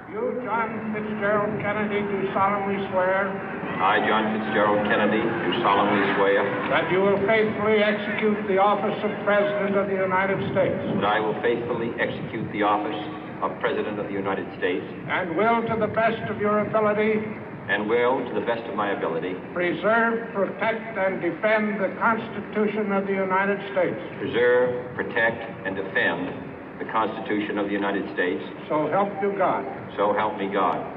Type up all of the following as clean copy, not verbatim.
You, John Fitzgerald Kennedy, do solemnly swear. I, John Fitzgerald Kennedy, do solemnly swear. That you will faithfully execute the office of President of the United States. That I will faithfully execute the office of President of the United States. And will, to the best of your ability. And will, to the best of my ability. Preserve, protect, and defend the Constitution of the United States. Preserve, protect, and defend the Constitution of the United States. So help you God. So help me God.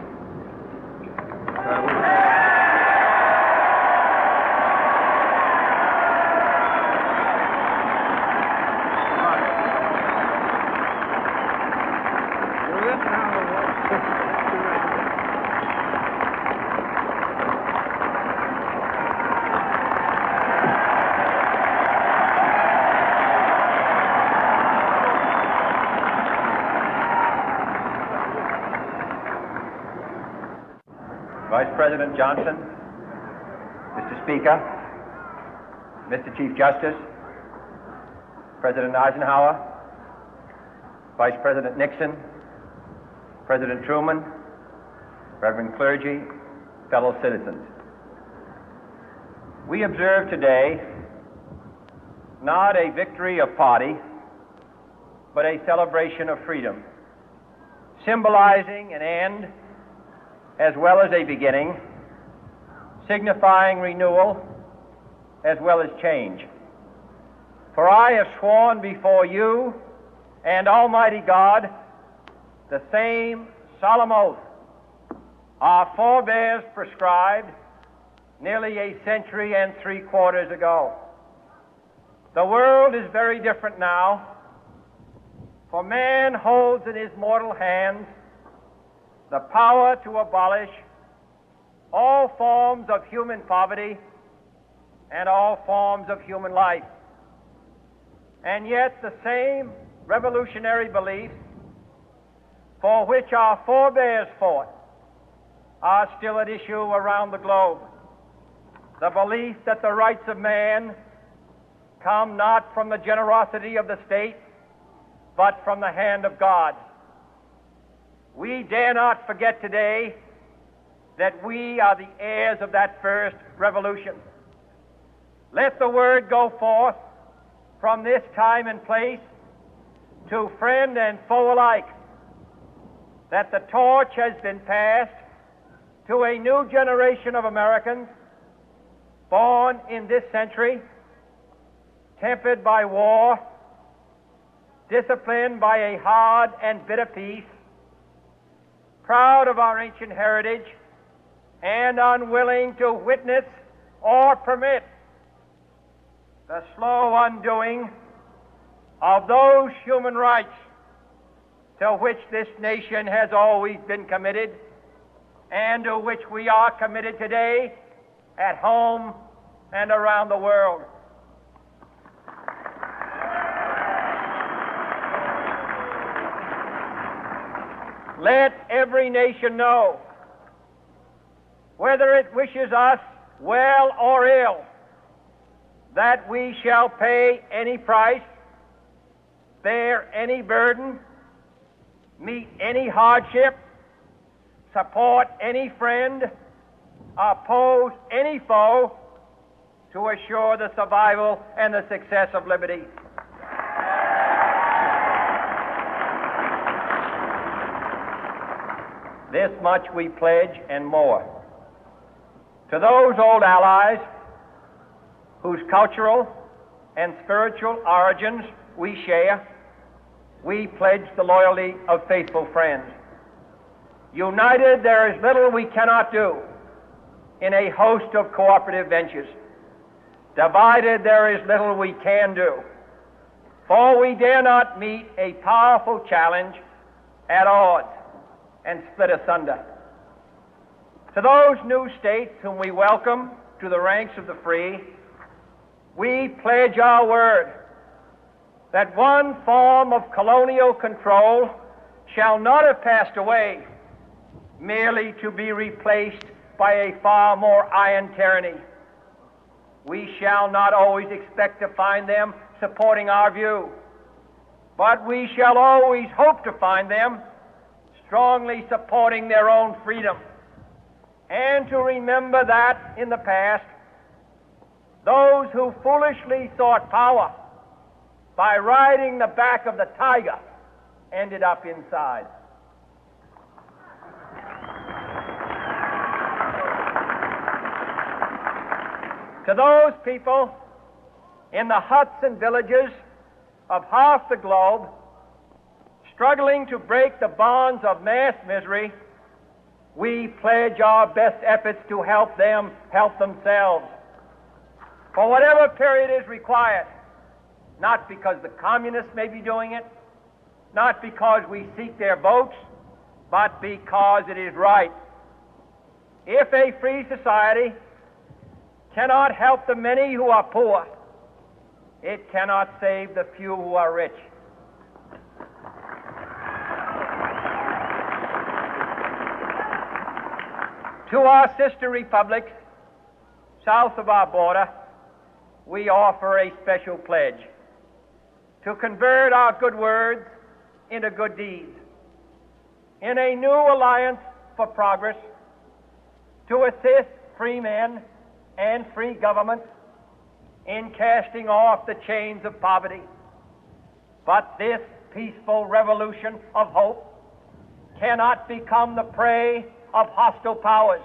Vice President Johnson, Mr. Speaker, Mr. Chief Justice, President Eisenhower, Vice President Nixon, President Truman, Reverend clergy, fellow citizens. We observe today not a victory of party, but a celebration of freedom, symbolizing an end as well as a beginning, signifying renewal as well as change. For I have sworn before you and Almighty God the same solemn oath our forebears prescribed nearly a century and 3/4 ago. The world is very different now, for man holds in his mortal hands the power to abolish all forms of human poverty and all forms of human life. And yet the same revolutionary beliefs for which our forebears fought are still at issue around the globe. The belief that the rights of man come not from the generosity of the state, but from the hand of God. We dare not forget today that we are the heirs of that first revolution. Let the word go forth from this time and place to friend and foe alike that the torch has been passed to a new generation of Americans born in this century, tempered by war, disciplined by a hard and bitter peace, proud of our ancient heritage, and unwilling to witness or permit the slow undoing of those human rights to which this nation has always been committed and to which we are committed today at home and around the world. Let every nation know, whether it wishes us well or ill, that we shall pay any price, bear any burden, meet any hardship, support any friend, oppose any foe to assure the survival and the success of liberty. This much we pledge and more. To those old allies whose cultural and spiritual origins we share, we pledge the loyalty of faithful friends. United, there is little we cannot do in a host of cooperative ventures. Divided, there is little we can do, for we dare not meet a powerful challenge at odds and split asunder. To those new states whom we welcome to the ranks of the free, we pledge our word that one form of colonial control shall not have passed away, merely to be replaced by a far more iron tyranny. We shall not always expect to find them supporting our view, but we shall always hope to find them strongly supporting their own freedom, and to remember that in the past, those who foolishly sought power by riding the back of the tiger ended up inside. To those people in the huts and villages of half the globe struggling to break the bonds of mass misery, we pledge our best efforts to help them help themselves for whatever period is required, not because the communists may be doing it, not because we seek their votes, but because it is right. If a free society cannot help the many who are poor, it cannot save the few who are rich. To our sister republics south of our border, we offer a special pledge to convert our good words into good deeds, in a new alliance for progress, to assist free men and free governments in casting off the chains of poverty. But this peaceful revolution of hope cannot become the prey of hostile powers.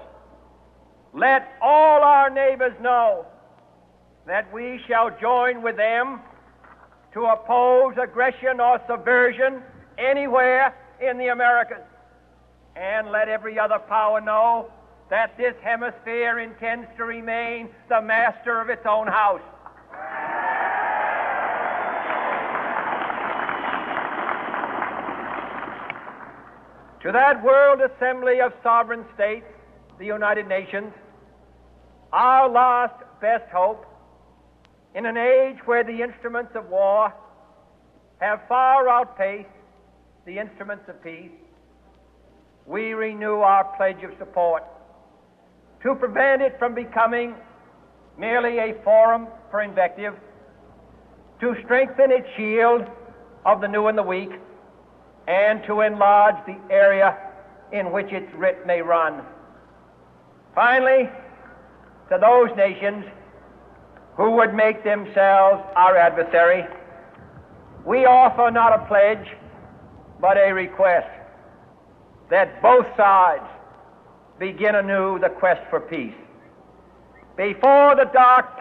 Let all our neighbors know that we shall join with them to oppose aggression or subversion anywhere in the Americas. And let every other power know that this hemisphere intends to remain the master of its own house. To that World Assembly of Sovereign States, the United Nations, our last best hope, in an age where the instruments of war have far outpaced the instruments of peace, we renew our pledge of support to prevent it from becoming merely a forum for invective, to strengthen its shield of the new and the weak, and to enlarge the area in which its writ may run. Finally, to those nations who would make themselves our adversary, we offer not a pledge, but a request that both sides begin anew the quest for peace. Before the dark